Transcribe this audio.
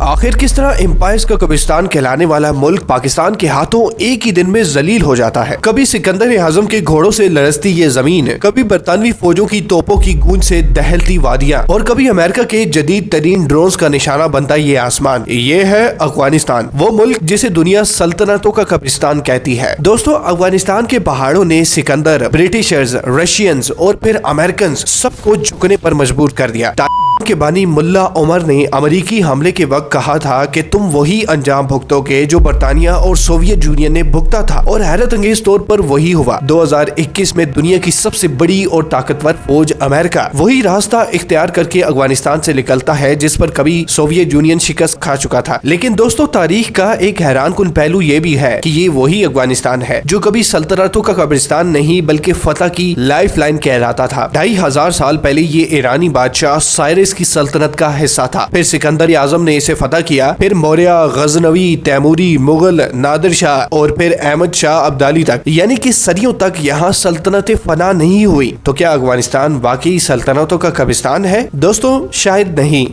आखिर किस तरह एम्पायर्स का कब्रिस्तान कहलाने वाला मुल्क पाकिस्तान के हाथों एक ही दिन में जलील हो जाता है। कभी सिकंदर आजम के घोड़ों से लरसती ये जमीन, कभी बरतानवी फौजों की तोपों की गूंज से दहलती वादियां और कभी अमेरिका के जदीद तरीन ड्रोन्स का निशाना बनता ये आसमान। ये है अफगानिस्तान, वो मुल्क जिसे दुनिया सल्तनतों का कब्रिस्तान कहती है। दोस्तों, अफगानिस्तान के पहाड़ों ने सिकंदर, ब्रिटिशर्स, रशियंस और फिर अमेरिकन सबको झुकने पर मजबूर कर दिया। के बानी मुल्ला उमर ने अमेरिकी हमले के वक्त कहा था कि तुम वही अंजाम भुगतोगे जो बरतानिया और सोवियत यूनियन ने भुगता था, और हैरत अंगेज तौर पर वही हुआ। 2021 में दुनिया की सबसे बड़ी और ताकतवर फौज अमेरिका वही रास्ता इख्तियार करके अफगानिस्तान से निकलता है जिस पर कभी सोवियत यूनियन शिकस्त खा चुका था। लेकिन दोस्तों, तारीख का एक हैरान कुन पहलू ये भी है कि ये वही अफगानिस्तान है जो कभी सल्तनतों का कब्रिस्तान नहीं बल्कि फतह की लाइफ लाइन कहलाता था। 2500 साल पहले ये ईरानी बादशाह साइरस की सल्तनत का हिस्सा था। फिर सिकंदर आजम ने इसे फतह किया, फिर मौर्य, गजनवी, तैमूरी, मुगल, नादिर शाह और फिर अहमद शाह अब्दाली तक, यानी कि सदियों तक यहाँ सल्तनतें फना नहीं हुई। तो क्या अफगानिस्तान वाकई सल्तनतों का कब्रिस्तान है? दोस्तों, शायद नहीं।